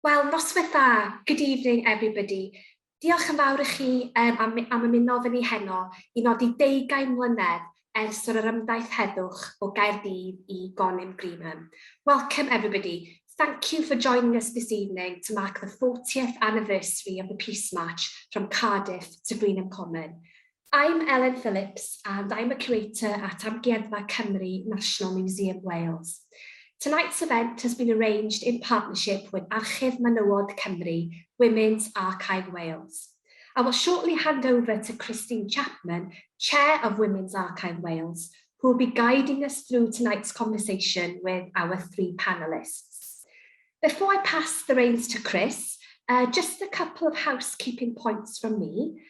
Wel, noswaith dda. Good evening, everybody. Diolch yn fawr i chi am ymuno fy ni heno i nodi 20 mlynedd ers yr ymdaith heddwch o Gaerdydd i Greenham, Greenham. Welcome, everybody. Thank you for joining us this evening to mark the 40th anniversary of the Peace March from Cardiff to Greenham Common. I'm Ellen Phillips and I'm a curator at Amgueddfa Cymru National Museum Wales. Tonight's event has been arranged in partnership with Archif Menywod Cymru, Women's Archive Wales. I will shortly hand over to Christine Chapman, Chair of Women's Archive Wales, who will be guiding us through tonight's conversation with our 3 panellists. Before I pass the reins to Chris, just a couple of housekeeping points from me.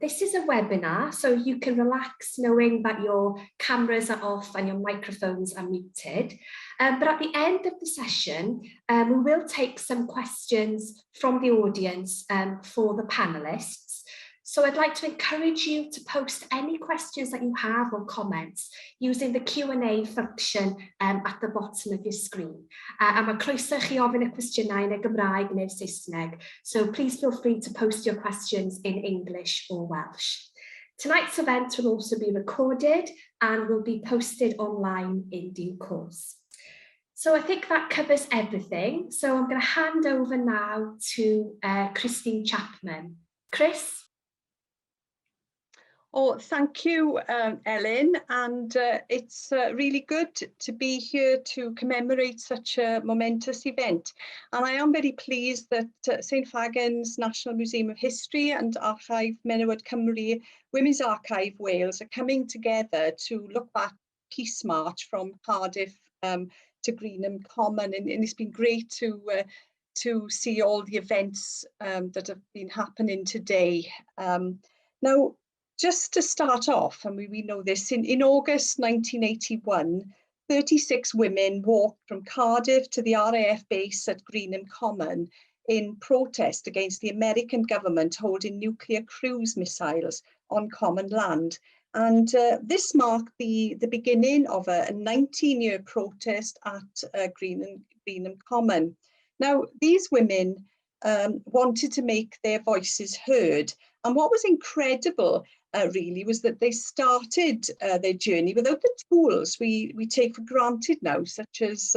This is a webinar, so you can relax knowing that your cameras are off and your microphones are muted. But at the end of the session, we will take some questions from the audience for the panellists. So I'd like to encourage you to post any questions that you have or comments using the Q&A function at the bottom of your screen. A mae croeso chi ofyn y cwestiynau yn y Gymraeg neu'r Saesneg, so please feel free to post your questions in English or Welsh. Tonight's event will also be recorded and will be posted online in due course. So I think that covers everything. So I'm going to hand over now to Christine Chapman. Chris? Oh, thank you, Ellen, and it's really good to be here to commemorate such a momentous event. And I am very pleased that St Fagans National Museum of History and Archif Menywod Cymru, Women's Archive Wales are coming together to look back Peace March from Cardiff to Greenham Common, and it's been great to see all the events that have been happening today. Now, just to start off, and we know this, in August 1981, 36 women walked from Cardiff to the RAF base at Greenham Common in protest against the American government holding nuclear cruise missiles on common land. And this marked the beginning of a 19-year protest at Greenham Common. Now, these women wanted to make their voices heard. And what was incredible, really, was that they started their journey without the tools we take for granted now, such as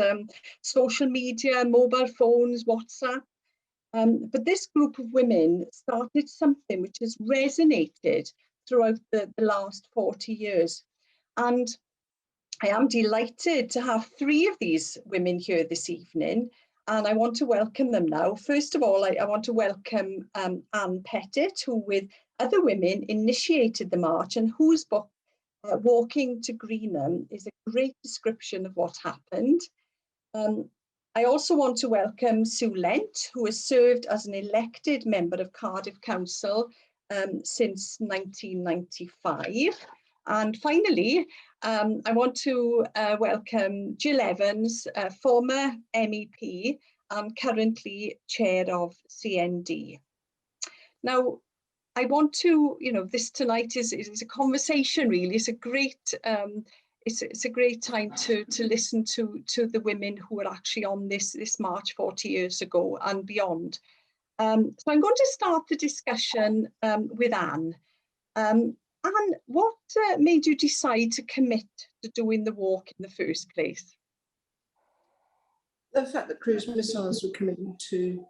social media, mobile phones, WhatsApp. But this group of women started something which has resonated throughout the last 40 years. And I am delighted to have 3 of these women here this evening. And I want to welcome them now. First of all, I want to welcome Anne Pettit, who with other women initiated the march and whose book, Walking to Greenham, is a great description of what happened. I also want to welcome Sue Lent, who has served as an elected member of Cardiff Council since 1995. And finally, I want to welcome Jill Evans, former MEP and currently chair of CND. Now, I want to, this tonight is a conversation really. It's a great, it's a great time to listen to the women who were actually on this march 40 years ago and beyond. So I'm going to start the discussion with Anne. Anne, what made you decide to commit to doing the walk in the first place? The fact that cruise missiles were coming to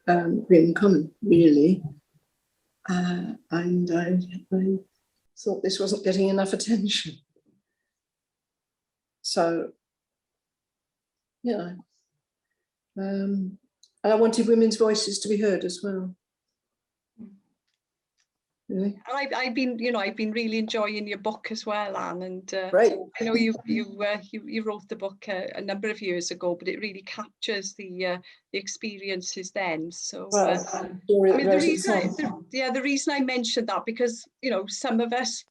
Greenham Common, really. And I thought this wasn't getting enough attention. So, yeah. And I wanted women's voices to be heard as well. Really? I've been really enjoying your book as well, Anne, and right. I know you wrote the book a number of years ago, but it really captures the experiences then. So, the reason I mentioned that, because some of us,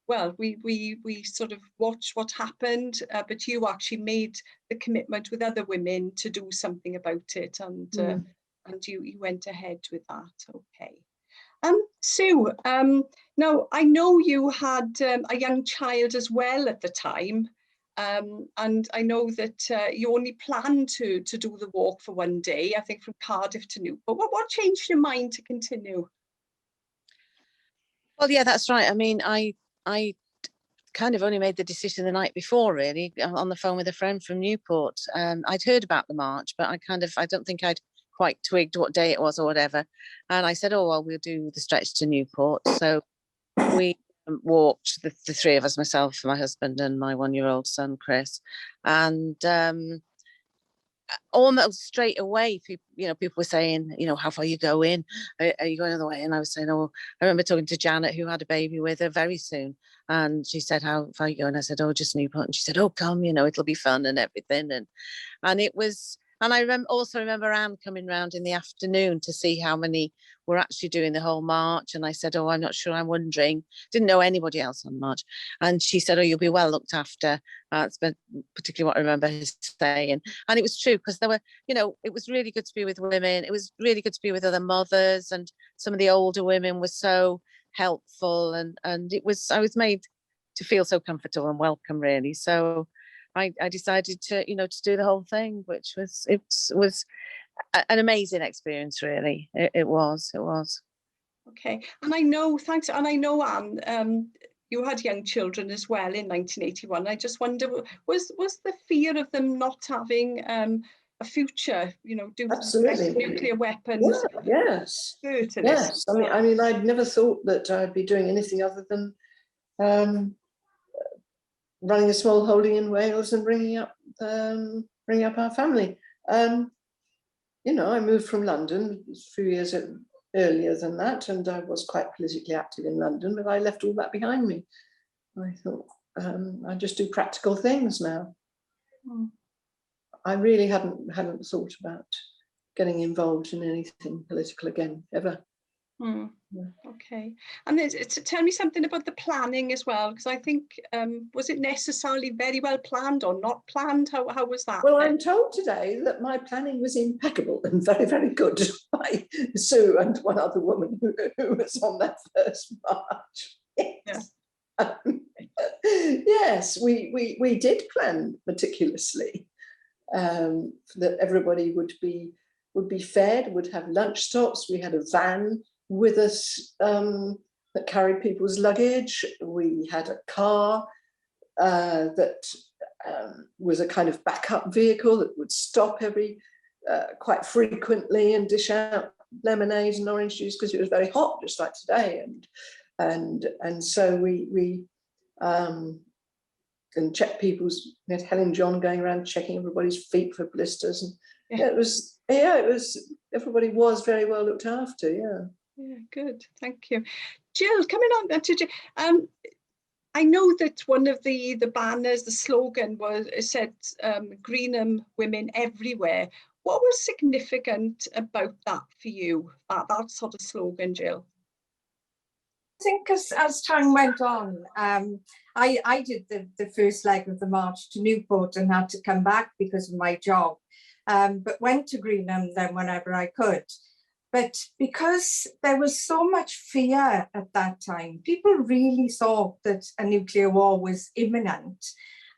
well, we sort of watched what happened, but you actually made the commitment with other women to do something about it, and you went ahead with that. Okay. Sue, now I know you had a young child as well at the time, And I know that you only planned to do the walk for one day, I think from Cardiff to Newport. What changed your mind to continue? Well, yeah, that's right. I mean, I kind of only made the decision the night before, really, on the phone with a friend from Newport. I'd heard about the march, but I don't think I'd quite twigged what day it was or whatever. And I said, oh, well, we'll do the stretch to Newport. So we walked, the three of us, myself, my husband and my 1-year-old son, Chris. And almost straight away, people were saying, how far you going? Are you going all the way? And I was saying, oh, I remember talking to Janet, who had a baby with her very soon. And she said, how far are you going? I said, oh, just Newport. And she said, oh, come, it'll be fun and everything. And it was, and I also remember Anne coming round in the afternoon to see how many were actually doing the whole march. And I said, oh, I'm not sure, I'm wondering. Didn't know anybody else on the march. And she said, oh, you'll be well looked after. That's particularly what I remember her saying. And it was true, because there were, it was really good to be with women. It was really good to be with other mothers, and some of the older women were so helpful. And I was made to feel so comfortable and welcome, really. So I decided to do the whole thing, which was an amazing experience, really. It was. Okay, and I know, thanks, and I know, Anne, you had young children as well in 1981. I just wonder, was the fear of them not having a future, due to nuclear weapons? Yeah, yes. Yes. I mean, I'd never thought that I'd be doing anything other than running a small holding in Wales and bringing up our family. I moved from London a few years earlier than that, and I was quite politically active in London, but I left all that behind me. I thought I just do practical things now. I really hadn't thought about getting involved in anything political again, ever. Okay, and tell me something about the planning as well, because I think, was it necessarily very well planned or not planned? How was that? Well, I'm told today that my planning was impeccable and very, very good by Sue and one other woman who was on that first march. Yes, yes, we did plan meticulously, that everybody would be fed, would have lunch stops. We had a van with us that carried people's luggage. We had a car that was a kind of backup vehicle that would stop quite frequently and dish out lemonade and orange juice, because it was very hot, just like today. And so we and check people's. We had Helen John going around checking everybody's feet for blisters, and it was everybody was very well looked after. Yeah, good, thank you. Jill, coming on to Jill, I know that one of the banners, the slogan said Greenham women everywhere. What was significant about that for you, that sort of slogan, Jill? I think as time went on, I did the first leg of the march to Newport and had to come back because of my job, but went to Greenham then whenever I could. But because there was so much fear at that time, people really thought that a nuclear war was imminent,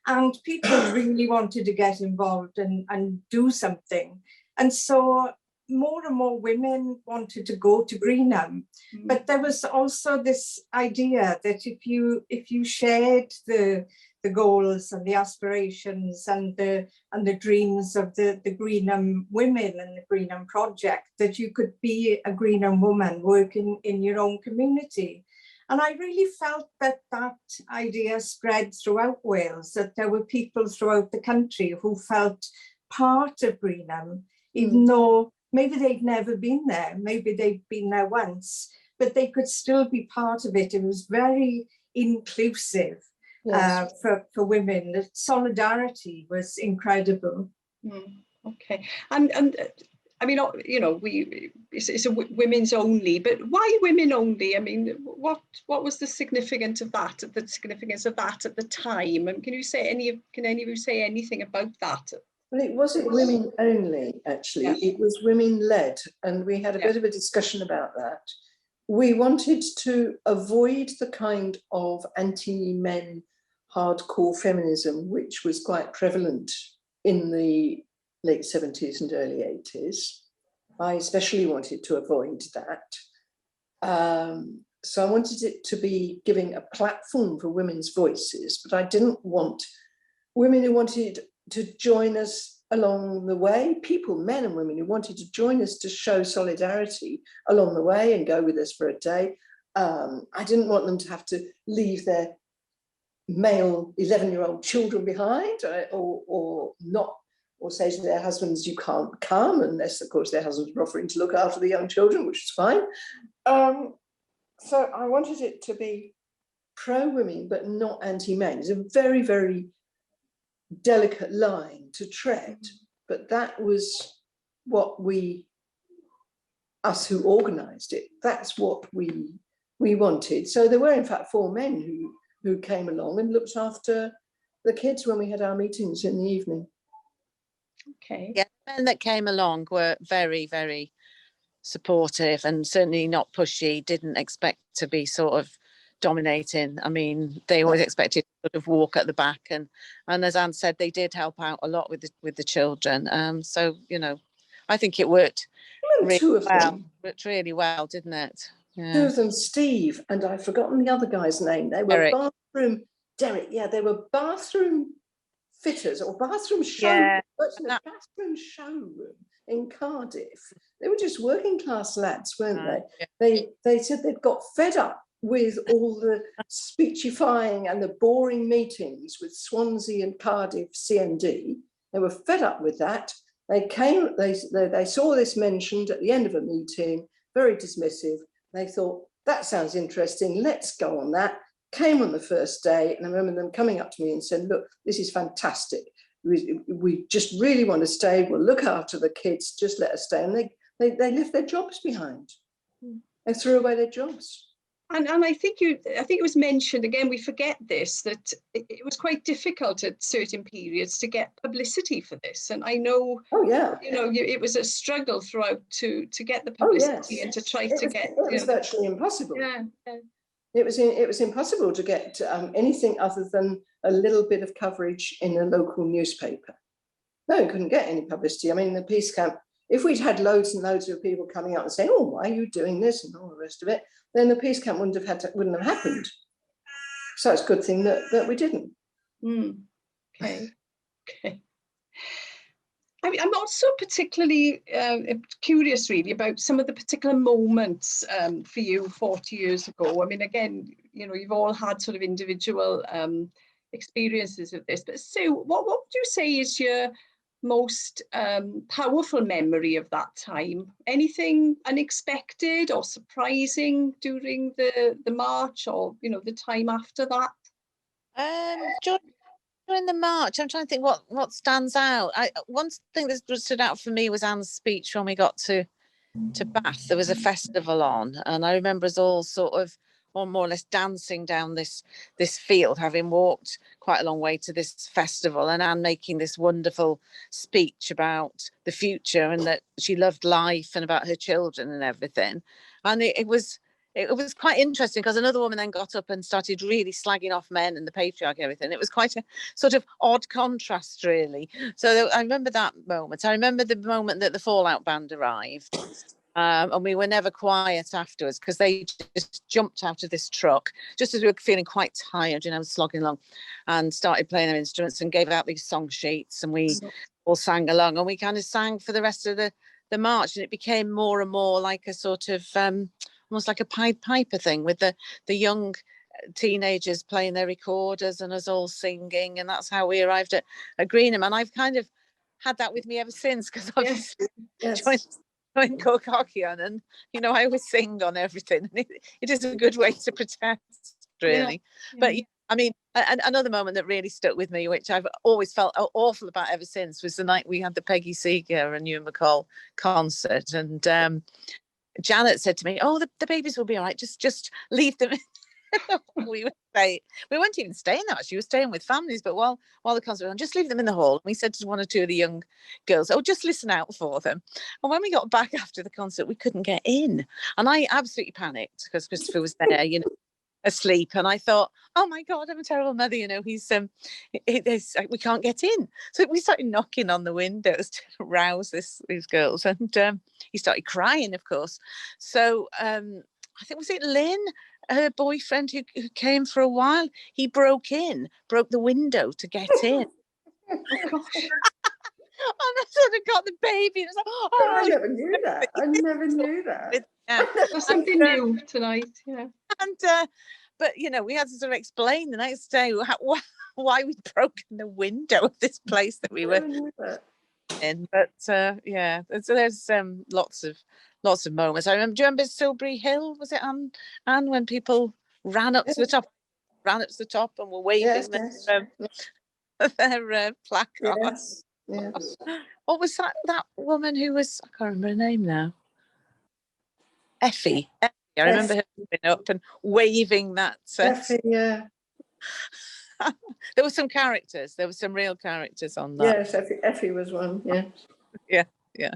and people really wanted to get involved and do something. And so more and more women wanted to go to Greenham. But there was also this idea that if you shared the goals and the aspirations and the dreams of the Greenham women and the Greenham project, that you could be a Greenham woman working in your own community. And I really felt that idea spread throughout Wales, that there were people throughout the country who felt part of Greenham, even though maybe they'd never been there, maybe they'd been there once, but they could still be part of it. It was very inclusive. Yes. For women. The solidarity was incredible. Okay, and I mean, it's a women's only, but why women only? I mean, what was the significance of that? The significance of that at the time? And can any of you say anything about that? Well, it wasn't women only, actually. Yeah. It was women led, and we had a bit of a discussion about that. We wanted to avoid the kind of anti-men hardcore feminism, which was quite prevalent in the late 70s and early 80s. I especially wanted to avoid that. So I wanted it to be giving a platform for women's voices, but I didn't want women who wanted to join us along the way, people, men and women who wanted to join us to show solidarity along the way and go with us for a day. I didn't want them to have to leave their male 11-year-old children behind, or not, or say to their husbands, you can't come, unless of course their husbands were offering to look after the young children, which is fine. So I wanted it to be pro-women, but not anti-men. It's a very, very delicate line to tread, but that was what us who organised it, that's what we wanted. So there were in fact 4 men who came along and looked after the kids when we had our meetings in the evening. Okay. Yeah, the men that came along were very, very supportive and certainly not pushy, didn't expect to be sort of dominating. I mean, they always expected to sort of walk at the back, and as Anne said, they did help out a lot with the children. So, you know, I think it worked really 2 of well. them. Worked really well, didn't it? Yeah. 2 of them, Steve, and I've forgotten the other guy's name. They were Derek, yeah, they were bathroom fitters or bathroom showroom, in a bathroom showroom in Cardiff. They were just working class lads, weren't they? They said they'd got fed up with all the speechifying and the boring meetings with Swansea and Cardiff CND. They were fed up with that. They came, they saw this mentioned at the end of a meeting, very dismissive. They thought, that sounds interesting, let's go on that. Came on the first day, and I remember them coming up to me and said, look, this is fantastic. We just really want to stay. We'll look after the kids, just let us stay. And they left their jobs behind. They threw away their jobs. And I think it was mentioned again, we forget this, that it was quite difficult at certain periods to get publicity for this. And I know, you know, it was a struggle throughout to get the publicity and to try to get. It was virtually impossible. Yeah. It was impossible to get anything other than a little bit of coverage in a local newspaper. No, you couldn't get any publicity. I mean, the peace camp, if we'd had loads and loads of people coming up and saying, oh, why are you doing this and all the rest of it, then the peace camp wouldn't have happened. So it's a good thing that we didn't. Okay. I mean, I'm also particularly curious, really, about some of the particular moments for you 40 years ago. I mean, again, you know, you've all had sort of individual experiences of this. But Sue, what would you say is your most powerful memory of that time? Anything unexpected or surprising during the march, or, you know, the time after that? During the march, I'm trying to think what stands out. One thing that stood out for me was Anne's speech when we got to Bath. There was a festival on, and I remember us all sort of, or more or less, dancing down this field, having walked quite a long way to this festival, and Anne making this wonderful speech about the future and that she loved life and about her children and everything. And it was quite interesting, because another woman then got up and started really slagging off men and the patriarchy and everything. It was quite a sort of odd contrast, really. So I remember that moment. I remember the moment that the Fallout Band arrived. And we were never quiet afterwards, because they just jumped out of this truck just as we were feeling quite tired, you know, slogging along, and started playing their instruments and gave out these song sheets, and we all sang along, and we kind of sang for the rest of the march, and it became more and more like a sort of almost like a Pied Piper thing, with the young teenagers playing their recorders and us all singing, and that's how we arrived at Greenham. And I've kind of had that with me ever since, because I've joined Corcoran, and, you know, I always sing on everything. It is a good way to protest, really. But I mean, another moment that really stuck with me, which I've always felt awful about ever since, was the night we had the Peggy Seeger and Ewan McCall concert, and Janet said to me, oh, the babies will be all right, just leave them. we weren't even staying there, actually. We were staying with families, but while the concert was on, just leave them in the hall. And we said to one or two of the young girls, oh, just listen out for them. And when we got back after the concert, we couldn't get in, and I absolutely panicked, because Christopher was there, you know, asleep, and I thought, oh my God, I'm a terrible mother, you know, we can't get in. So we started knocking on the windows to rouse these girls, and he started crying, of course. So I think, was it Lynn, her boyfriend, who came for a while? He broke the window to get in. Oh gosh. And I sort of got the baby, and I was like, oh, I never knew that. I never knew that. Yeah. There's something new tonight. Yeah. And but you know, we had to sort of explain the next day why we'd broken the window of this place that we were in. But yeah, so there's lots of moments. I remember. Do you remember Silbury Hill? Was it Anne, when people ran up to the top, and were waving their placards? Yes. What was that woman who was? I can't remember her name now. Effie. I remember her coming up and waving that. Effie, yeah. There were some characters. There were some real characters on that. Yes, Effie was one. Yeah. Yeah.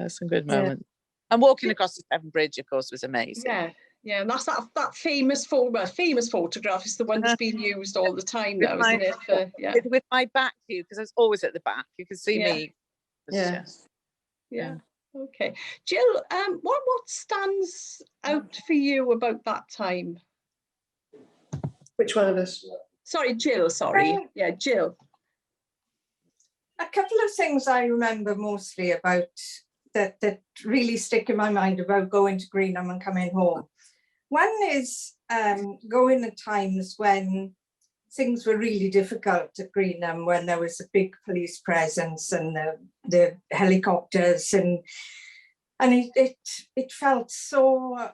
Some good moments. And walking across the Severn Bridge, of course, was amazing. Yeah, and that's that famous photograph is the one that's being used all the time now, isn't it? With my back view, because I was always at the back. You can see me. Yeah. Okay, Jill. What stands out for you about that time? Which one of us? Sorry, Jill. Sorry. Yeah, Jill. A couple of things I remember mostly about that really stick in my mind about going to Greenham and coming home. One is going at times when things were really difficult at Greenham, when there was a big police presence and the helicopters, and it felt so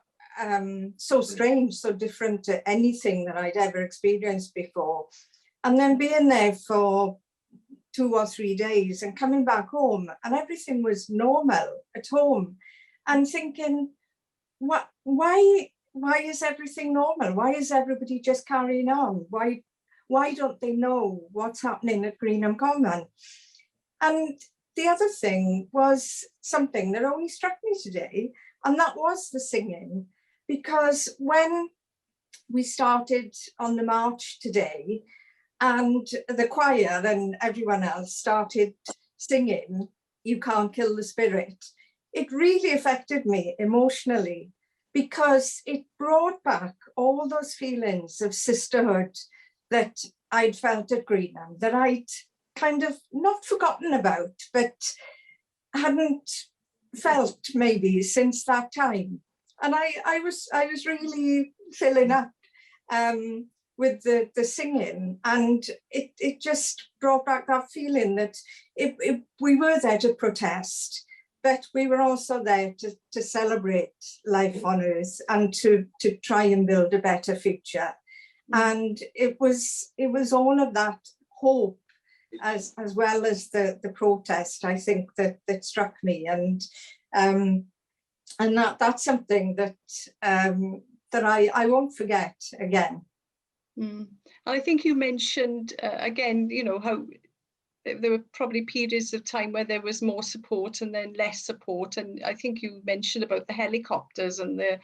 strange, so different to anything that I'd ever experienced before. And then being there for 2 or 3 days and coming back home, and everything was normal at home, and thinking, why is everything normal? Why is everybody just carrying on? Why don't they know what's happening at Greenham Common? And the other thing was something that only struck me today, and that was the singing. Because when we started on the march today, and the choir and everyone else started singing "You Can't Kill the Spirit," it really affected me emotionally, because it brought back all those feelings of sisterhood that I'd felt at Greenham, that I'd kind of not forgotten about, but hadn't felt maybe since that time. And I was really filling up with the singing, and it just brought back that feeling that we were there to protest, but we were also there to celebrate life on Earth and to try and build a better future. And it was all of that hope as well as the protest, I think, that struck me, and that's something that I won't forget again. And I think you mentioned again, you know, how there were probably periods of time where there was more support and then less support, and I think you mentioned about the helicopters and it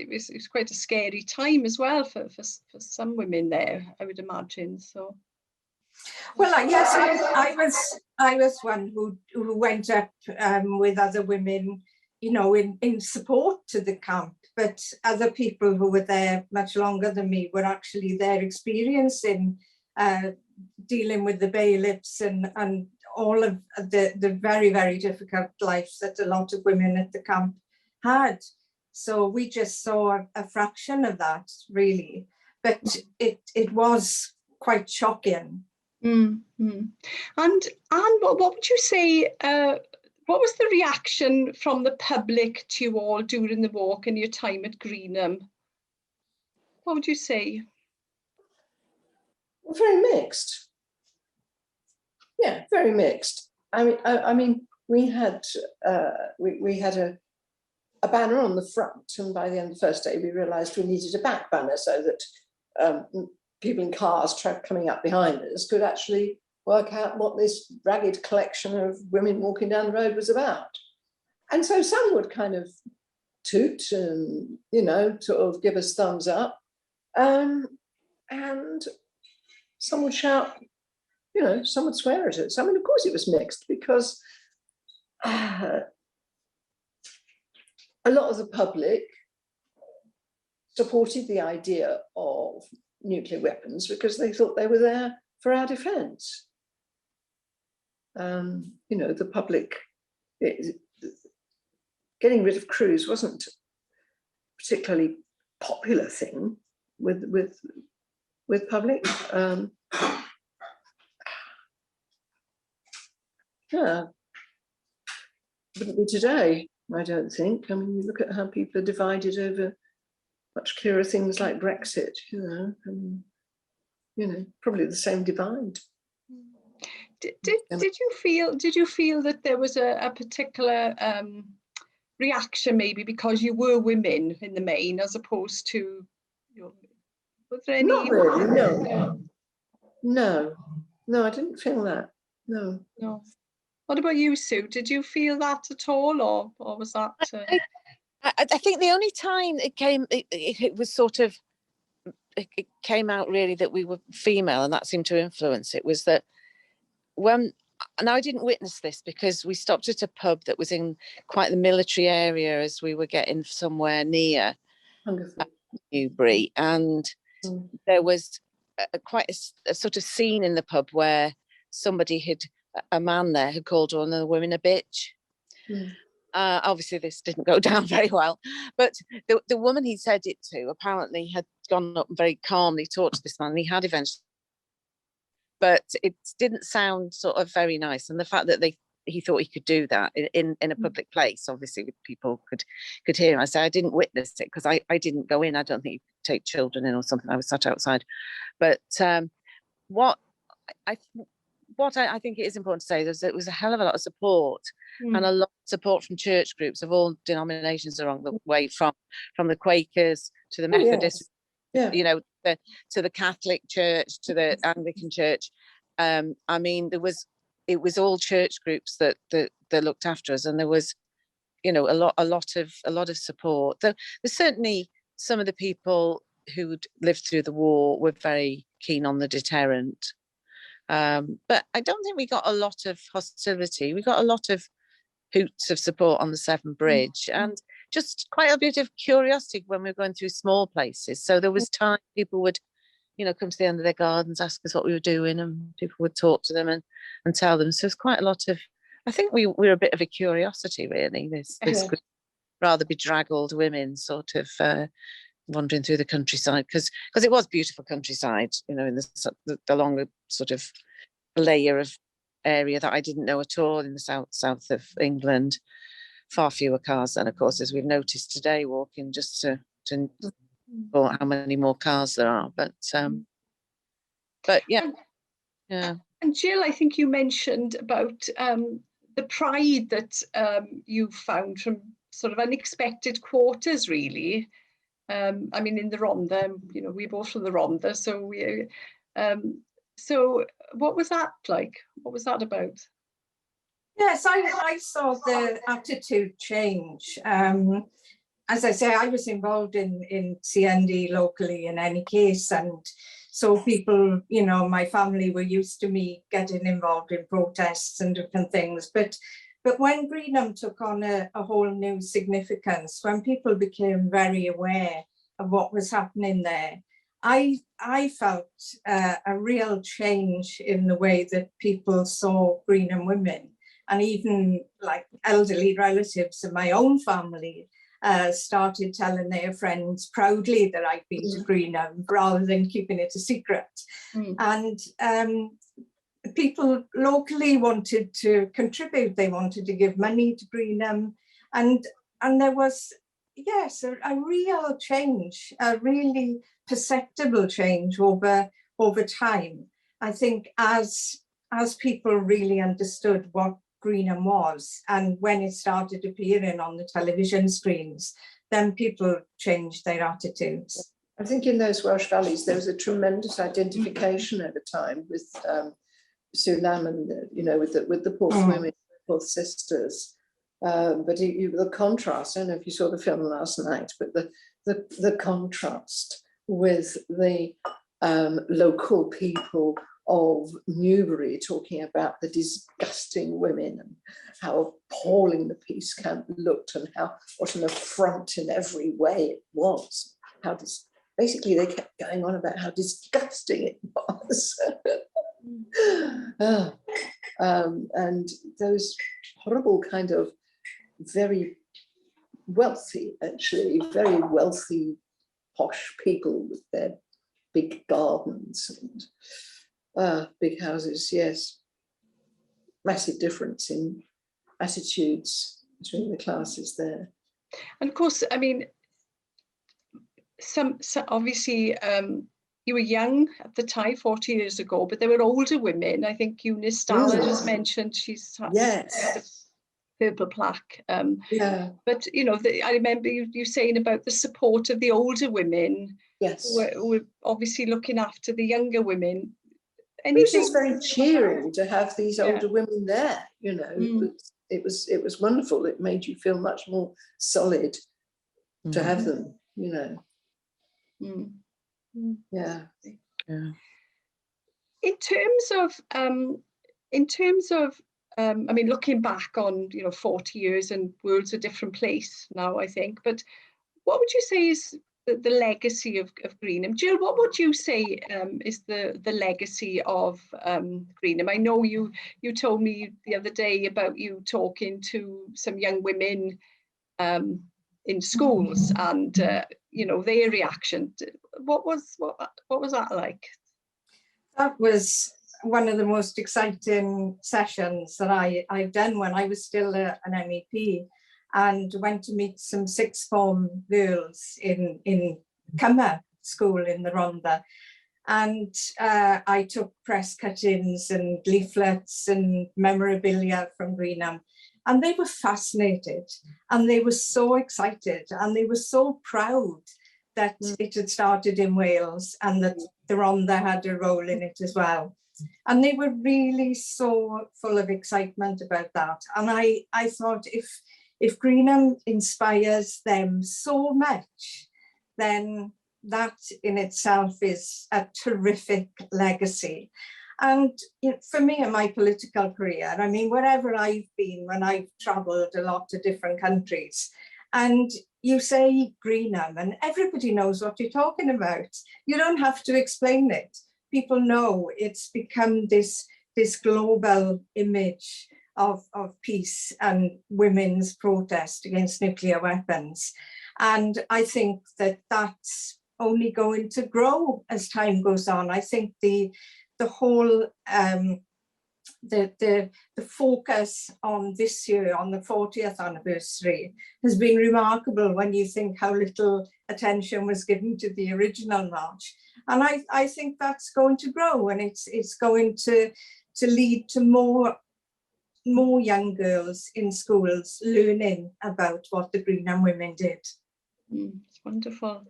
was quite a scary time as well for some women there, I would imagine. So well, yes, I was one who went up with other women, you know, in support to the camp, but other people who were there much longer than me were actually there experiencing dealing with the bailiffs and all of the very, very difficult lives that a lot of women at the camp had. So we just saw a fraction of that, really, but it was quite shocking. Mm-hmm. And Anne, what would you say, what was the reaction from the public to you all during the walk and your time at Greenham? What would you say? Well, very mixed. Yeah, very mixed. I mean, we had a banner on the front, and by the end of the first day, we realised we needed a back banner so that people in cars coming up behind us could actually work out what this ragged collection of women walking down the road was about. And so some would kind of toot and, you know, sort of give us thumbs up. And some would shout, you know, some would swear at us. I mean, of course it was mixed, because a lot of the public supported the idea of nuclear weapons because they thought they were there for our defense. You know, the public, getting rid of crews wasn't a particularly popular thing with public. Yeah, wouldn't be today, I don't think. I mean, you look at how people are divided over much clearer things like Brexit, you know, and, you know, probably the same divide. Did you feel that there was a particular reaction, maybe because you were women in the main, as opposed to, you know, was there any? Not really, no, I didn't feel that. No. What about you, Sue? Did you feel that at all, or was that? I think the only time it was sort of, it came out really that we were female, and that seemed to influence it, was that when, and I didn't witness this because we stopped at a pub that was in quite the military area as we were getting somewhere near Newbury, and there was quite a sort of scene in the pub where a man there had called one of the women a bitch. Obviously this didn't go down very well, but the woman he said it to apparently had gone up and very calmly talked to this man, and he had eventually, but it didn't sound sort of very nice. And the fact that he thought he could do that in a public place, obviously people could hear him. I say I didn't witness it because I didn't go in. I don't think you could take children in or something. I was sat outside. But what I think it is important to say is that it was a hell of a lot of support, and a lot of support from church groups of all denominations along the way, from the Quakers to the Methodists, you know, to the Catholic Church, to the Anglican Church. I mean, it was all church groups that looked after us, and there was, you know, a lot of support. There's certainly some of the people who'd lived through the war were very keen on the deterrent. But I don't think we got a lot of hostility. We got a lot of hoots of support on the Severn Bridge, and just quite a bit of curiosity when we were going through small places. So there was time people would, you know, come to the end of their gardens, ask us what we were doing, and people would talk to them and tell them. So it's quite a lot of, I think we were a bit of a curiosity, really, this rather bedraggled women sort of wandering through the countryside, because it was beautiful countryside, you know, in the longer sort of layer of area that I didn't know at all in the south of England. Far fewer cars than, of course, as we've noticed today, walking just to or how many more cars there are. But yeah. And Jill, I think you mentioned about the pride that you found from sort of unexpected quarters, really. I mean, in the Rhondda, you know, we're both from the Rhondda, so we. So what was that like? What was that about? Yes, I saw the attitude change. As I say, I was involved in CND locally in any case, and so people, you know, my family were used to me getting involved in protests and different things. But when Greenham took on a whole new significance, when people became very aware of what was happening there, I felt a real change in the way that people saw Greenham women, and even like elderly relatives of my own family started telling their friends proudly that I'd been to Greenham rather than keeping it a secret. And people locally wanted to contribute. They wanted to give money to Greenham, and there was, yes, a real change, a really perceptible change over time. I think as people really understood what Greenham was, and when it started appearing on the television screens, then people changed their attitudes. I think in those Welsh valleys there was a tremendous identification over time with Sue Lamb and, you know, with the Porth women, Porth sisters, But the contrast, I don't know if you saw the film last night, but the contrast with the local people of Newbury talking about the disgusting women and how appalling the peace camp looked and what an affront in every way it was. Basically they kept going on about how disgusting it was. And those horrible kind of very wealthy, actually, very wealthy, posh people with their big gardens and big houses, yes. Massive difference in attitudes between the classes there. And of course, I mean, some obviously you were young at the time, 40 years ago, but there were older women. I think Eunice Stallard has mentioned she's yes. purple plaque. Yeah. But you know, I remember you saying about the support of the older women. Yes. Who were obviously looking after the younger women. It was just very cheering to have these older women there. You know, it was wonderful. It made you feel much more solid to have them. You know. Yeah. In terms of I mean, looking back on 40 years, and world's a different place now, I think. But what would you say is the legacy of Greenham? Jill, what would you say is the legacy of Greenham? I know you told me the other day about you talking to some young women in schools and their reaction. What was that like? That was one of the most exciting sessions that I've done when I was still an MEP, and went to meet some sixth form girls in Cummer School in the Rhondda. And I took press cuttings and leaflets and memorabilia from Greenham, and they were fascinated and they were so excited and they were so proud that it had started in Wales and that the Rhondda had a role in it as well. And they were really so full of excitement about that. And I thought, if Greenham inspires them so much, then that in itself is a terrific legacy. And for me in my political career, I mean, wherever I've been, when I've travelled a lot to different countries, and you say Greenham and everybody knows what you're talking about. You don't have to explain it. People know. It's become this global image of peace and women's protest against nuclear weapons. And I think that that's only going to grow as time goes on. I think the whole the focus on this year, on the 40th anniversary, has been remarkable when you think how little attention was given to the original march. And I think that's going to grow, and it's going to lead to more young girls in schools learning about what the Greenham women did. It's wonderful.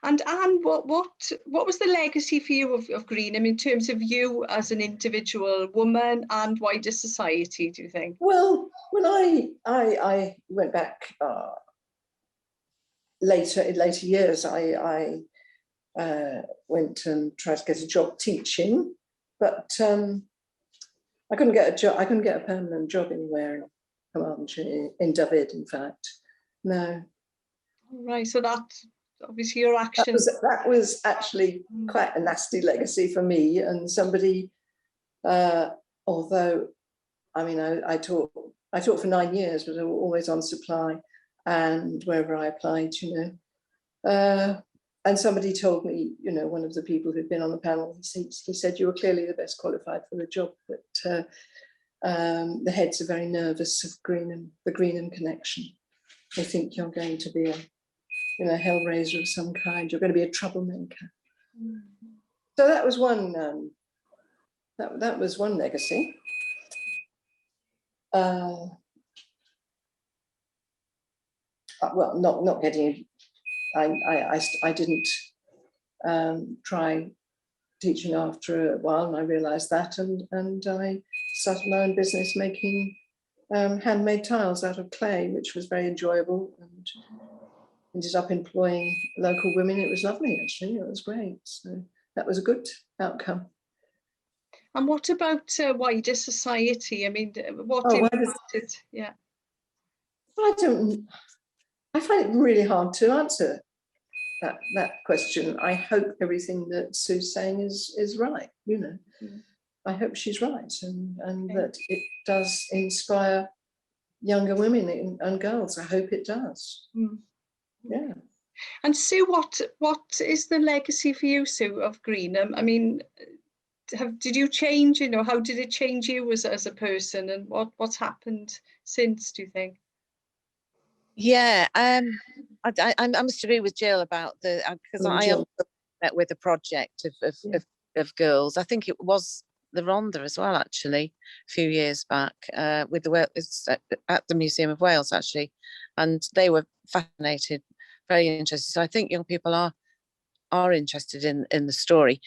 And Anne, what was the legacy for you of Greenham in terms of you as an individual woman and wider society, do you think? Well, when I went back in later years, I went and tried to get a job teaching, but I couldn't get a job. I couldn't get a permanent job anywhere in Carmarthenshire, in Dyfed, in fact. No. Right, so that obviously your action. That was actually quite a nasty legacy for me, and somebody. Although, I mean, I taught for 9 years, but I was always on supply, and wherever I applied, and somebody told me, one of the people who'd been on the panel, he said, you were clearly the best qualified for the job, but the heads are very nervous of Greenham, the Greenham connection. They think you're going to be a hellraiser of some kind. You're going to be a troublemaker. So that was one. That was one legacy. Well, not getting. I didn't try teaching after a while, and I realised that, and I started my own business making handmade tiles out of clay, which was very enjoyable, and ended up employing local women. It was lovely, actually. It was great. So that was a good outcome. And what about wider society? I mean, what impacted? Yeah. I find it really hard to answer that question. I hope everything that Sue's saying is right, you know. I hope she's right, and that it does inspire younger women and girls. I hope it does. Yeah. And Sue, what is the legacy for you, Sue, of Greenham? I mean, did you change? You know, how did it change you as a person, and what's happened since? Do you think? Yeah, I must agree with Jill about because I also met with a project of girls. I think it was the Rhondda as well, actually, a few years back, with at the Museum of Wales, actually, and they were fascinated, very interested. So I think young people are interested in the story.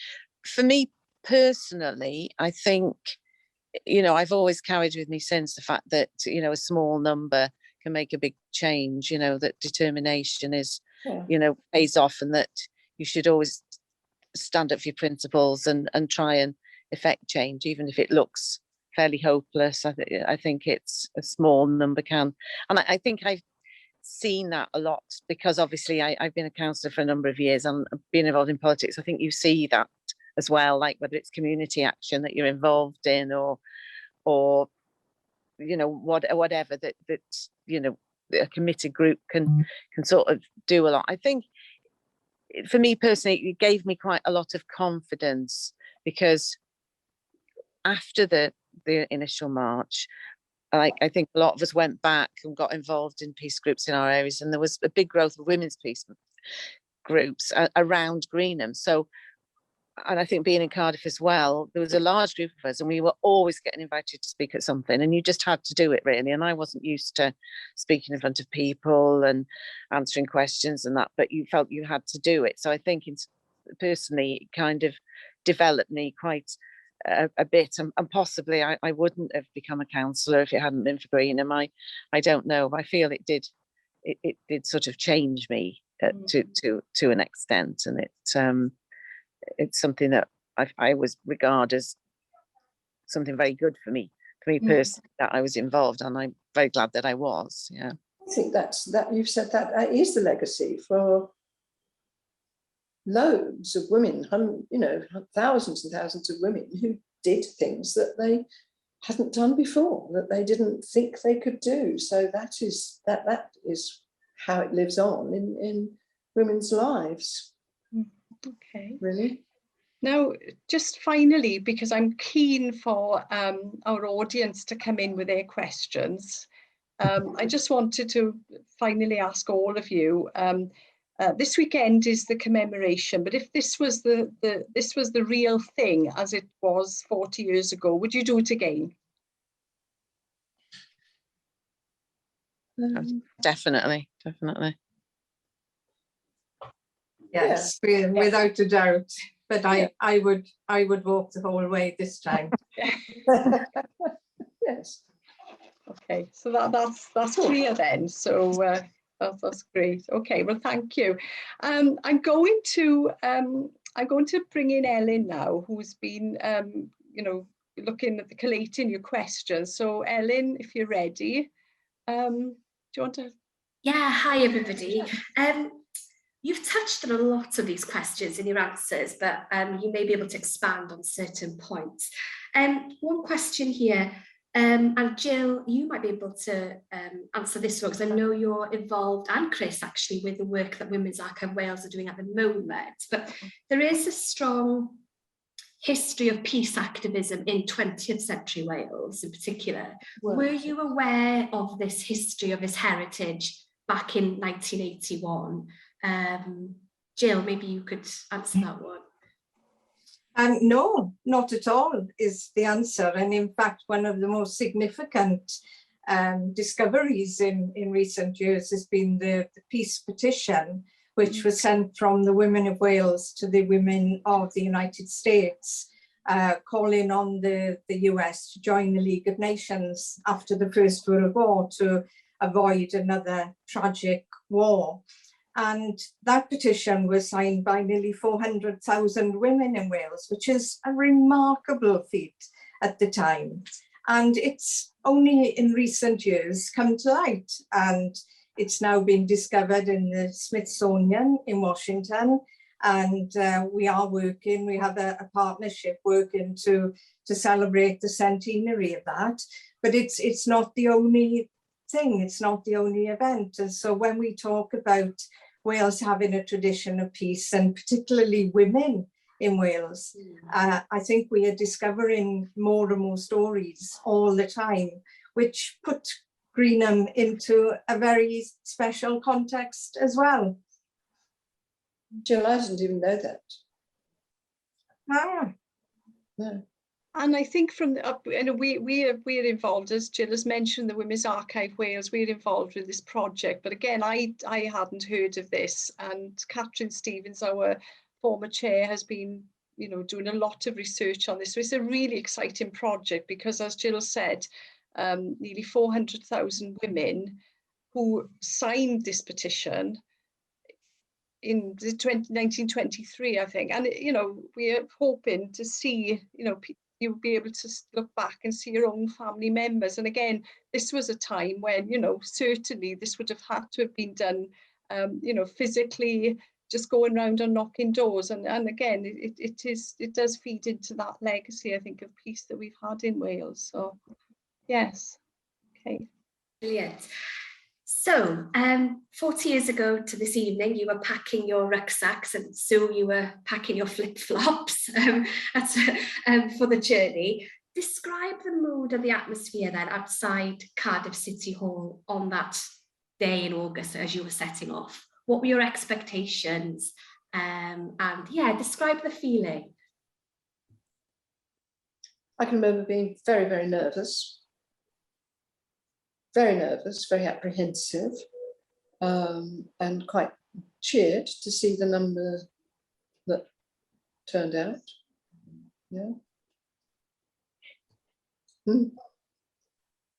For me personally, I think, you know, I've always carried with me since the fact that, you know, a small number can make a big change, you know, that determination is, you know, pays off, and that you should always stand up for your principles and try and effect change, even if it looks fairly hopeless. I think it's a small number can. And I think I've seen that a lot, because obviously I've been a councillor for a number of years and been involved in politics. I think you see that as well, like whether it's community action that you're involved in, or you know, whatever that you know, a committed group can sort of do a lot. I think for me personally, it gave me quite a lot of confidence, because after the initial march, I think a lot of us went back and got involved in peace groups in our areas, and there was a big growth of women's peace groups around Greenham. So, and I think being in Cardiff as well, there was a large group of us, and we were always getting invited to speak at something, and you just had to do it, really. And I wasn't used to speaking in front of people and answering questions and that, but you felt you had to do it. So I think personally, it kind of developed me quite a bit, and possibly I wouldn't have become a councillor if it hadn't been for Greenham. I don't know. I feel it did sort of change me to an extent, and it's something that I always regard as something very good for me personally, that I was involved, and I'm very glad that I was. Yeah, I think that you've said that is the legacy for loads of women, you know, thousands and thousands of women who did things that they hadn't done before, that they didn't think they could do. So that is how it lives on in women's lives. Okay. Really. Now, just finally, because I'm keen for our audience to come in with their questions, I just wanted to finally ask all of you. This weekend is the commemoration, but if this was the real thing as it was 40 years ago, would you do it again? Definitely. Yes, without a doubt. But I would walk the whole way this time. Yes. Okay, so that's clear then. So that's great. Okay, well, thank you. I'm going to bring in Ellen now, who's been you know, collating your questions. So Ellen, if you're ready, do you want to? Yeah, hi everybody. You've touched on a lot of these questions in your answers, but you may be able to expand on certain points. One question here, and Jill, you might be able to answer this one, because I know you're involved, and Chris actually, with the work that Women's Archive Wales are doing at the moment. But there is a strong history of peace activism in 20th century Wales in particular. Were you aware of this history, of this heritage back in 1981? Jill, maybe you could answer that one. No, not at all is the answer. And in fact, one of the most significant discoveries in recent years has been the peace petition, which was sent from the women of Wales to the women of the United States. calling on the US to join the League of Nations after the First World War to avoid another tragic war. And that petition was signed by nearly 400,000 women in Wales, which is a remarkable feat at the time. And it's only in recent years come to light, and it's now been discovered in the Smithsonian in Washington. And we have a partnership working to celebrate the centenary of that. But it's not the only thing, it's not the only event. And so when we talk about Wales having a tradition of peace, and particularly women in Wales, I think we are discovering more and more stories all the time, which put Greenham into a very special context as well. Jill, I didn't even know that. Ah. No. And I think from the, we're involved, as Jill has mentioned, the Women's Archive Wales, we're involved with this project. But again, I hadn't heard of this, and Catherine Stevens, our former chair, has been, doing a lot of research on this. So it's a really exciting project because, as Jill said, nearly 400,000 women who signed this petition in 1923, I think. And, we are hoping to see, you'll be able to look back and see your own family members. And again, this was a time when, certainly this would have had to have been done, physically, just going around and knocking doors. And again, it does feed into that legacy, I think, of peace that we've had in Wales. So, yes. Okay. Brilliant. So, 40 years ago to this evening, you were packing your rucksacks, and Sue, you were packing your flip-flops for the journey. Describe the mood and the atmosphere then outside Cardiff City Hall on that day in August as you were setting off. What were your expectations? And yeah, describe the feeling. I can remember being very, very nervous. Very nervous, very apprehensive, and quite cheered to see the number that turned out. Yeah.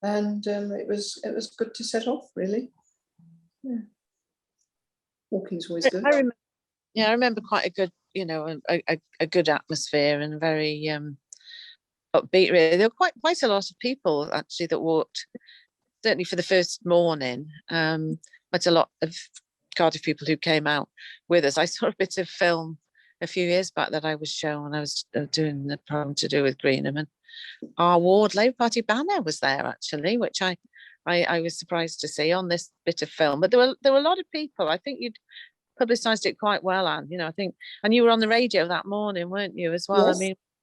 And it was good to set off, really. Yeah. Walking's always good. I remember quite a good, a good atmosphere and very upbeat. Really, there were quite a lot of people actually that walked. Certainly for the first morning, quite a lot of Cardiff people who came out with us. I saw a bit of film a few years back that I was shown. I was doing the programme to do with Greenham, and our ward Labour Party banner was there actually, which I was surprised to see on this bit of film. But there were a lot of people. I think you'd publicised it quite well, Anne. I think, and you were on the radio that morning, weren't you, as well?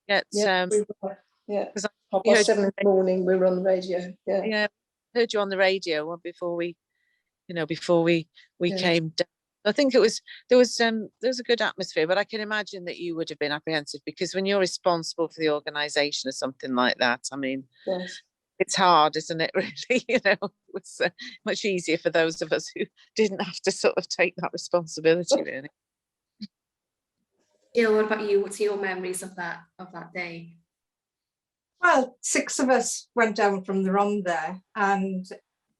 Yes. I mean, we were. Yeah. 7:30 in the morning, we were on the radio. Yeah. Yeah. Heard you on the radio before we came down. I think there was a good atmosphere, but I can imagine that you would have been apprehensive because when you're responsible for the organisation of something like that, I mean, yes. It's hard, isn't it? Really, it's much easier for those of us who didn't have to sort of take that responsibility. Really. Jill, what about you? What's your memories of that day? Well, 6 of us went down from the Rhondda there, and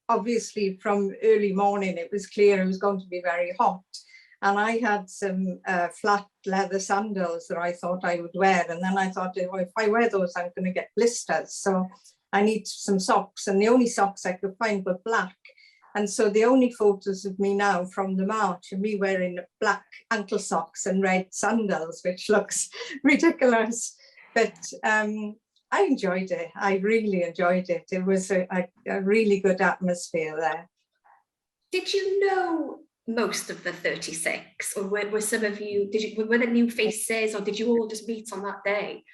obviously from early morning it was clear it was going to be very hot, and I had some flat leather sandals that I thought I would wear, and then I thought, well, if I wear those I'm going to get blisters, so I need some socks, and the only socks I could find were black. And so the only photos of me now from the march are me wearing black ankle socks and red sandals, which looks ridiculous, but I enjoyed it. I really enjoyed it. It was a really good atmosphere there. Did you know most of the 36, or were some of you? Were there new faces, or did you all just meet on that day?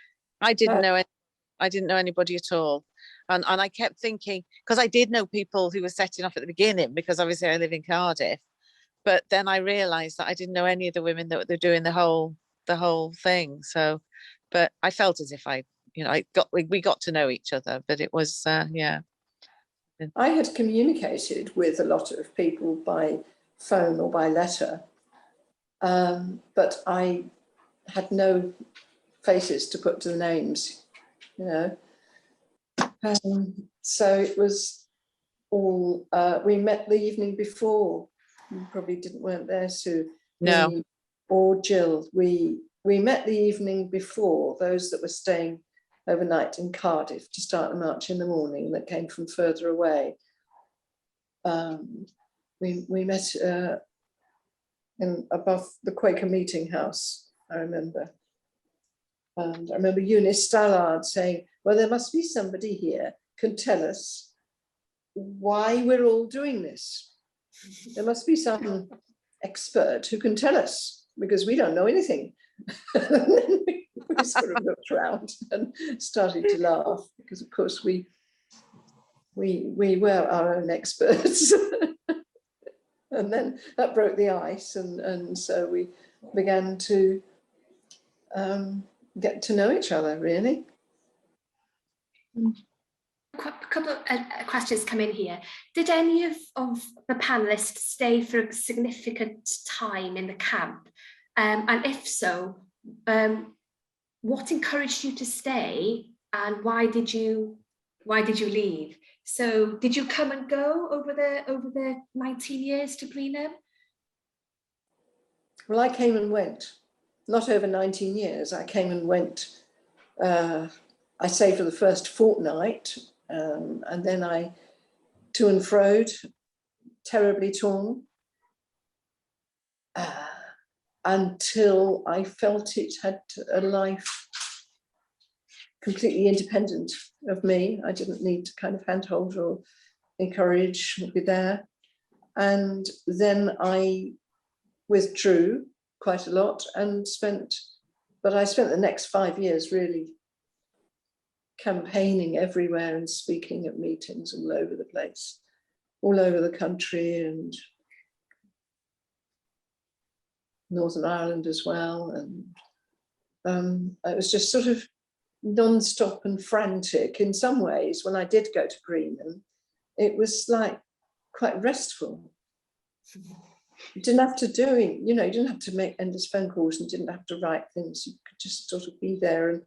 I didn't know. I didn't know anybody at all, and I kept thinking, because I did know people who were setting off at the beginning, because obviously I live in Cardiff, but then I realised that I didn't know any of the women that were doing the whole thing. So, but I felt as if we got to know each other, but it was, yeah. I had communicated with a lot of people by phone or by letter, but I had no faces to put to the names, you know. So it was all, we met the evening before. You probably weren't there, Sue. No. Or Jill. We met the evening before, those that were staying overnight in Cardiff to start the march in the morning that came from further away. We met above the Quaker Meeting House, I remember. And I remember Eunice Stallard saying, well, there must be somebody here can tell us why we're all doing this. There must be some expert who can tell us, because we don't know anything. And then we sort of looked around and started to laugh, because of course we were our own experts. And then that broke the ice, and so we began to get to know each other, really. A couple of questions come in here. Did any of the panelists stay for a significant time in the camp? And if so, what encouraged you to stay, and why did you leave? So did you come and go over the 19 years to Greenham? Well, I came and went, not over 19 years. I came and went, I say for the first fortnight, and then I to and froed, terribly torn, until I felt it had a life completely independent of me. I didn't need to kind of handhold or encourage or be there. And then I withdrew quite a lot and I spent the next 5 years really campaigning everywhere and speaking at meetings all over the place, all over the country and Northern Ireland as well. And it was just sort of non-stop and frantic. In some ways, when I did go to Greenham, it was like quite restful. You didn't have to do it, you didn't have to make endless phone calls and didn't have to write things. You could just sort of be there, and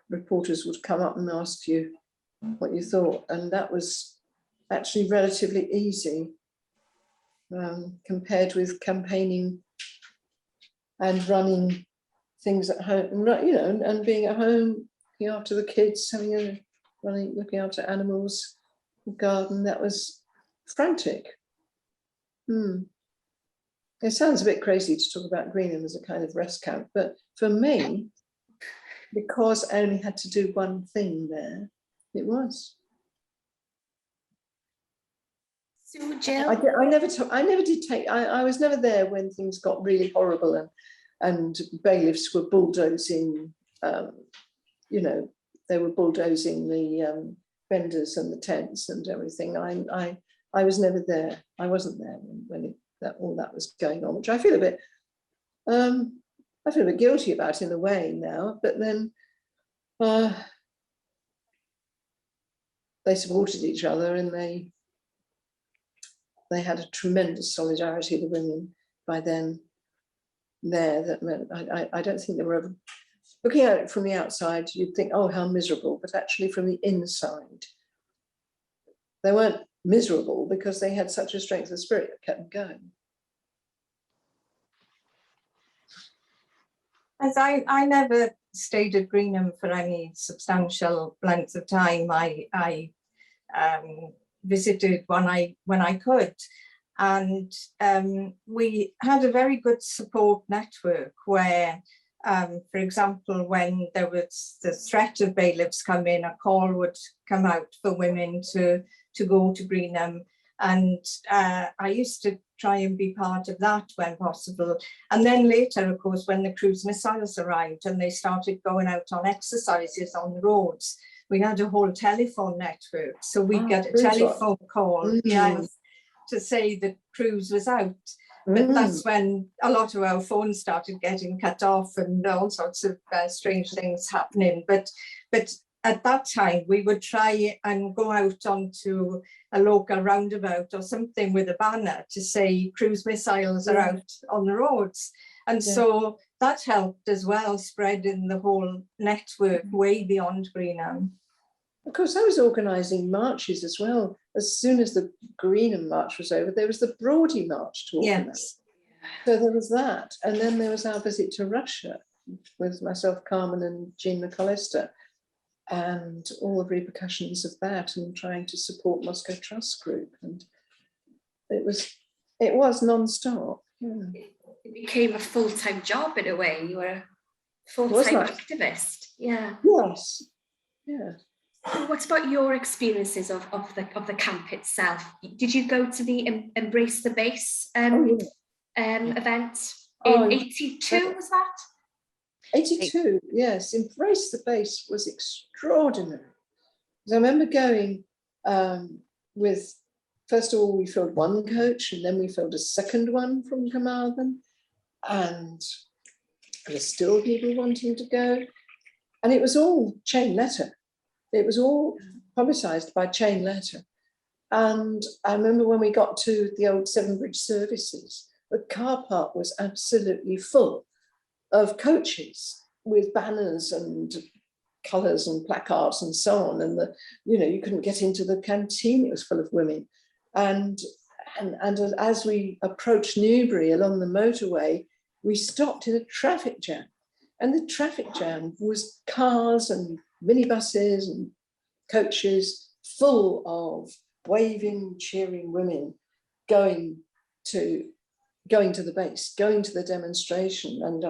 reporters would come up and ask you what you thought. And that was actually relatively easy compared with campaigning and running things at home, and being at home, looking after the kids, looking after animals, the garden. That was frantic. It sounds a bit crazy to talk about Greenham as a kind of rest camp, but for me, because I only had to do one thing there, it was. So Jill, I was never there when things got really horrible and bailiffs were bulldozing. They were bulldozing the vendors and the tents and everything. I was never there. I wasn't there when all that was going on, which I feel a bit guilty about in a way now. But then they supported each other, and they had a tremendous solidarity, the women, by then there. That meant I don't think they were ever, looking at it from the outside, you'd think, oh, how miserable, but actually from the inside, they weren't miserable because they had such a strength of spirit that kept them going. As I never stayed at Greenham for any substantial length of time. I visited when I could, and we had a very good support network where, for example, when there was the threat of bailiffs come in, a call would come out for women to go to Greenham, and I used to try and be part of that when possible. And then later, of course, when the cruise missiles arrived and they started going out on exercises on the roads, we had a whole telephone network. So we'd get a telephone call, yes, to say the cruise was out. But that's when a lot of our phones started getting cut off and all sorts of strange things happening. But at that time, we would try and go out onto a local roundabout or something with a banner to say cruise missiles are out on the roads. And so that helped as well, spreading the whole network way beyond Greenham. Of course, I was organising marches as well. As soon as the Greenham march was over, there was the Brawdy march to organise. So there was that. And then there was our visit to Russia with myself, Carmen and Jean McAllister, and all the repercussions of that, and trying to support Moscow Trust Group. And it was non-stop. Yeah. It became a full-time job in a way. You were a full-time activist. Yeah. Yes. Yeah. What about your experiences of the camp itself? Did you go to the Embrace the Base event in 82? Was that 82? Yes, Embrace the Base was extraordinary. Because I remember going with, first of all, we filled one coach, and then we filled a second one from Carmarthen, and there's still people wanting to go, and it was all chain letter. It was all publicised by chain letter. And I remember when we got to the old Severn Bridge services, the car park was absolutely full of coaches with banners and colours and placards and so on. And you couldn't get into the canteen, it was full of women. And as we approached Newbury along the motorway, we stopped in a traffic jam. And the traffic jam was cars and minibuses and coaches full of waving, cheering women going to the base, going to the demonstration. And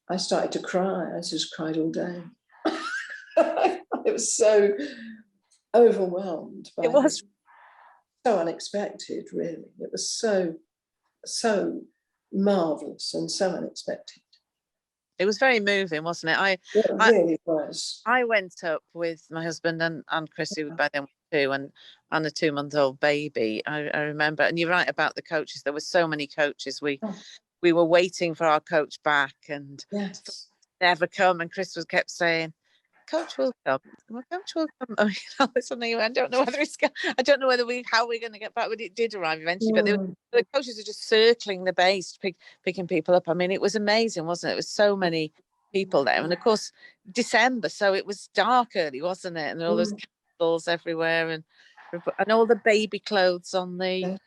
I started to cry. I just cried all day. It was so overwhelmed. It was so unexpected, really. It was so marvellous and so unexpected. It was very moving, wasn't it? It really was. I went up with my husband and Chris, who by then was 2, and a 2-month-old baby. I remember, and you're right about the coaches. There were so many coaches. We were waiting for our coach back, and never come. And Chris kept saying, "Coach will come. Well, coach will come." Oh, I don't know whether how we're going to get back, but it did arrive eventually. But the coaches are just circling the base, picking people up. I mean, it was amazing, wasn't it? It was so many people there, and of course December, so it was dark early, wasn't it? And all those candles everywhere, and all the baby clothes on the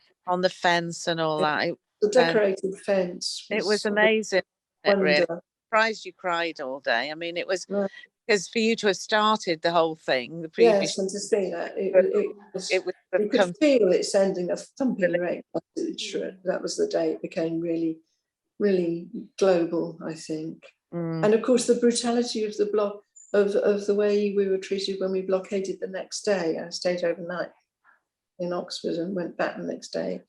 fence and all that. The decorated fence. It was amazing. It really surprised you cried all day. I mean, it was. Because for you to have started the whole thing, the previous, yes, and to see that you could feel it sending a thumping rate message. That was the day it became really, really global, I think. And of course, the brutality of of the way we were treated when we blockaded the next day. I stayed overnight in Oxford and went back the next day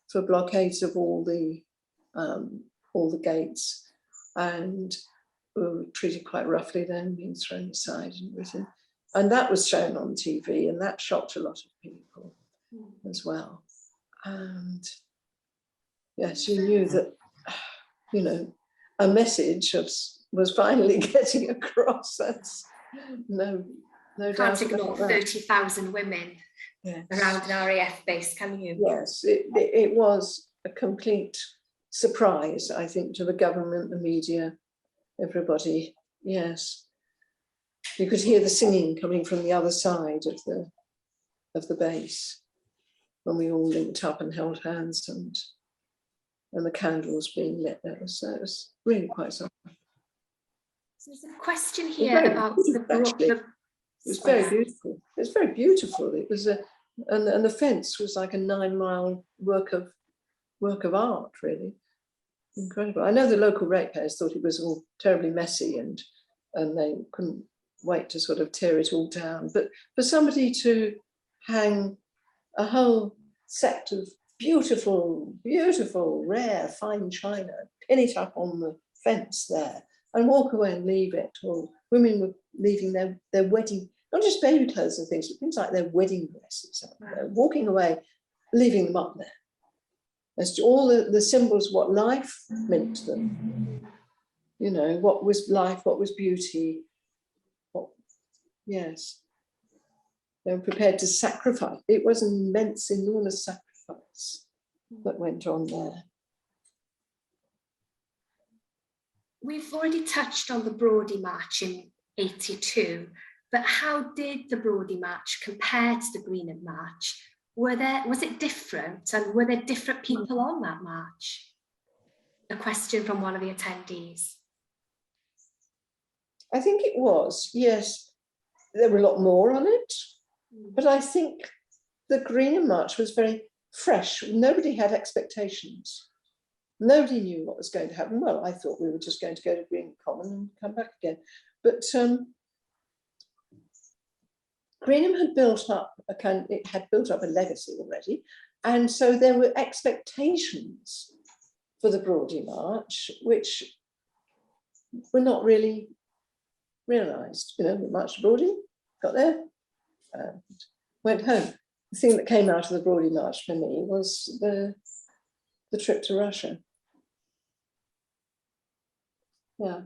for blockades of all the gates, and we were treated quite roughly then, being thrown aside and everything. And that was shown on TV, and that shocked a lot of people as well. And yes, you knew that, a message was finally getting across. That's no doubt. Can't ignore 30,000 women around an RAF base, can you? Yes, it was a complete surprise, I think, to the government, the media, everybody. Yes, you could hear the singing coming from the other side of the base when we all linked up and held hands, and the candles being lit. That was really quite something. So there's a question here about it was very beautiful. It was very beautiful. It was and the fence was like a 9-mile work of art, really. Incredible. I know the local ratepayers thought it was all terribly messy, and they couldn't wait to sort of tear it all down. But for somebody to hang a whole set of beautiful, beautiful, rare, fine china, pin it up on the fence there, and walk away and leave it, or women were leaving their wedding, not just baby clothes and things, but things like their wedding dresses, walking away, leaving them up there. As to all the symbols, what life meant to them, what was life, what was beauty, yes. They were prepared to sacrifice. It was an immense, enormous sacrifice that went on there. we've already touched on the Brodie March in '82, but how did the Brodie March compare to the Greenham March? Was it different, and were there different people on that march? A question from one of the attendees. I think it was, yes. There were a lot more on it, but I think the Greenham March was very fresh. Nobody had expectations. Nobody knew what was going to happen. Well, I thought we were just going to go to Greenham Common and come back again. But Greenham had built up a legacy already. And so there were expectations for the Brodie March, which were not really realised. You know, we marched to Brodie, got there, went home. The thing that came out of the Brodie March for me was the trip to Russia. Yeah.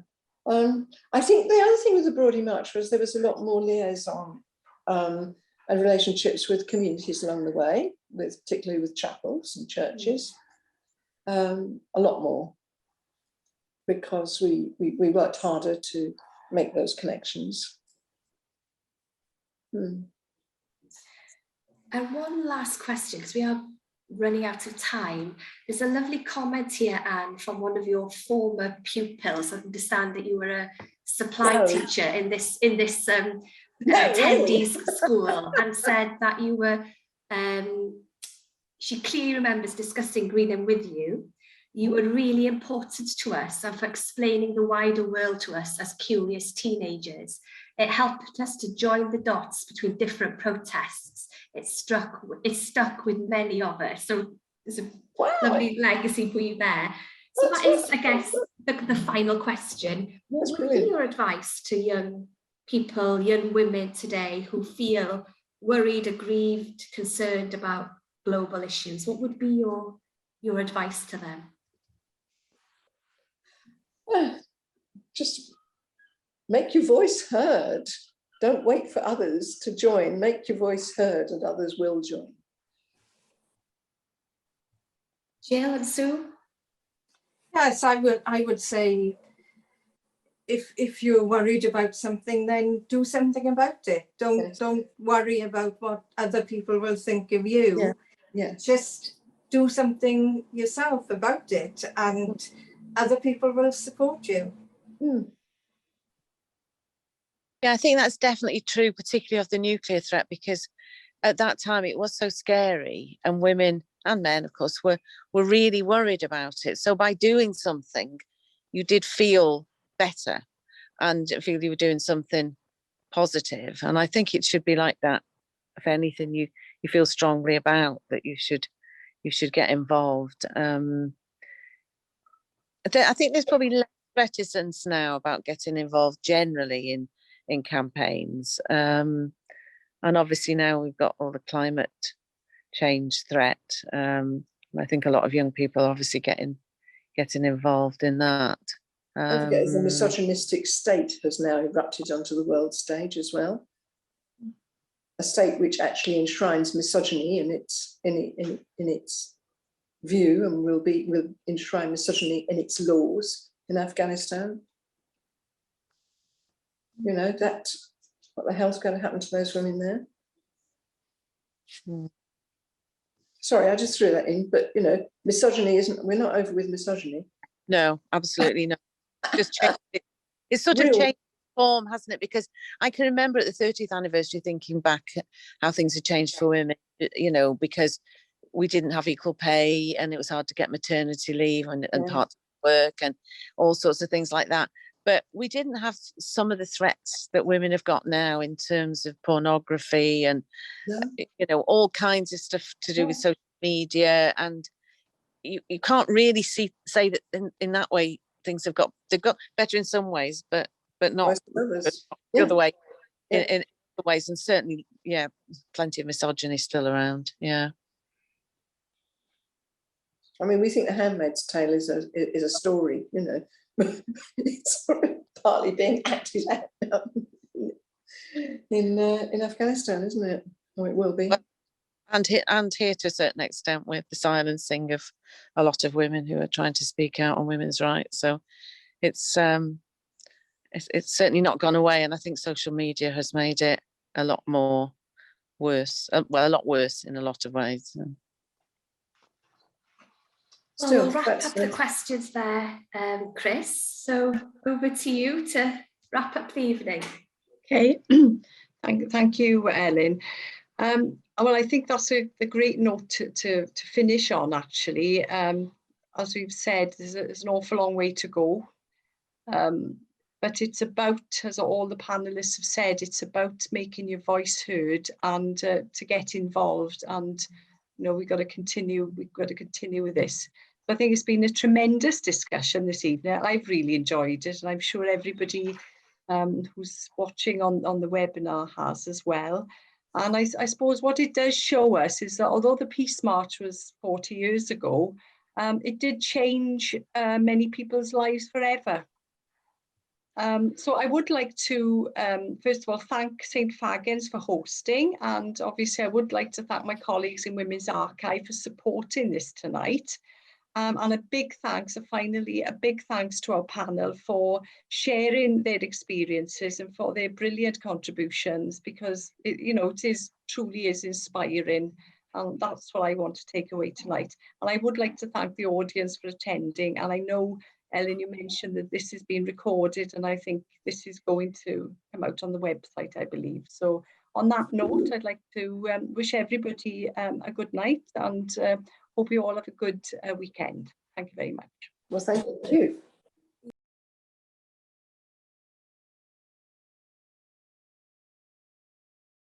I think the other thing with the Brodie March was there was a lot more liaison and relationships with communities along the way, particularly with chapels and churches. A lot more, because we worked harder to make those connections. And one last question, because we are running out of time. There's a lovely comment here, Anne, from one of your former pupils. I understand that you were a supply teacher in this attendees school, and said that you were, she clearly remembers discussing Greenham with you. You were really important to us, and for explaining the wider world to us as curious teenagers. It helped us to join the dots between different protests. It stuck with many of us. So there's a lovely legacy for you there. So that is, I guess, the final question. What would be your advice to young people, young women today who feel worried, aggrieved, concerned about global issues? What would be your advice to them? Just make your voice heard. Don't wait for others to join. Make your voice heard, and others will join. Jill and Sue? Yes, I would say, if you're worried about something, then do something about it. Don't worry about what other people will think of you. Yeah. Yes. Just do something yourself about it, and other people will support you. Yeah, I think that's definitely true, particularly of the nuclear threat, because at that time it was so scary, and women and men, of course, were really worried about it. So by doing something, you did feel better and feel you were doing something positive. And I think it should be like that. If anything you feel strongly about, that you should get involved. I think there's probably less reticence now about getting involved generally in campaigns. And obviously now we've got all the climate change threat. I think a lot of young people are obviously getting involved in that. The misogynistic state has now erupted onto the world stage as well. A state which actually enshrines misogyny in its view, and will enshrine misogyny in its laws in Afghanistan. You know, what the hell's going to happen to those women there? Sorry, I just threw that in, but you know, misogyny we're not over with misogyny. No, absolutely not. Just change it. It's sort of changed form, hasn't it? Because I can remember at the 30th anniversary thinking back how things had changed for women, you know, because we didn't have equal pay, and it was hard to get maternity leave and part-time work and all sorts of things like that. But we didn't have some of the threats that women have got now in terms of pornography and, you know, all kinds of stuff to do with social media. And you can't really say that in that way they've got better in some ways, but not the other way in other ways. And certainly, plenty of misogyny still around. Yeah. I mean, we think The Handmaid's Tale is a story, you know. It's partly being acted out in Afghanistan, isn't it? Or it will be. And here to a certain extent with the silencing of a lot of women who are trying to speak out on women's rights. So it's certainly not gone away, and I think social media has made it a lot more worse. Well, a lot worse in a lot of ways. Well, we'll wrap up the questions there, Chris. So over to you to wrap up the evening. Okay, thank you, Ellen. Well, I think that's a great note to finish on, actually. As we've said, there's an awful long way to go. But it's about, as all the panelists have said, it's about making your voice heard and to get involved. And, you know, we've got to continue with this. So I think it's been a tremendous discussion this evening. I've really enjoyed it, and I'm sure everybody who's watching on the webinar has as well. And I suppose what it does show us is that although the Peace March was 40 years ago, it did change many people's lives forever. So I would like to, first of all, thank St Fagans for hosting, and obviously I would like to thank my colleagues in Women's Archive for supporting this tonight. And a big thanks, and finally, a big thanks to our panel for sharing their experiences and for their brilliant contributions, because it truly is inspiring, and that's what I want to take away tonight. And I would like to thank the audience for attending, and I know, Ellen, you mentioned that this is being recorded, and I think this is going to come out on the website, I believe. So on that note, I'd like to wish everybody a good night, and hope you all have a good weekend. Thank you very much. Well, thank you.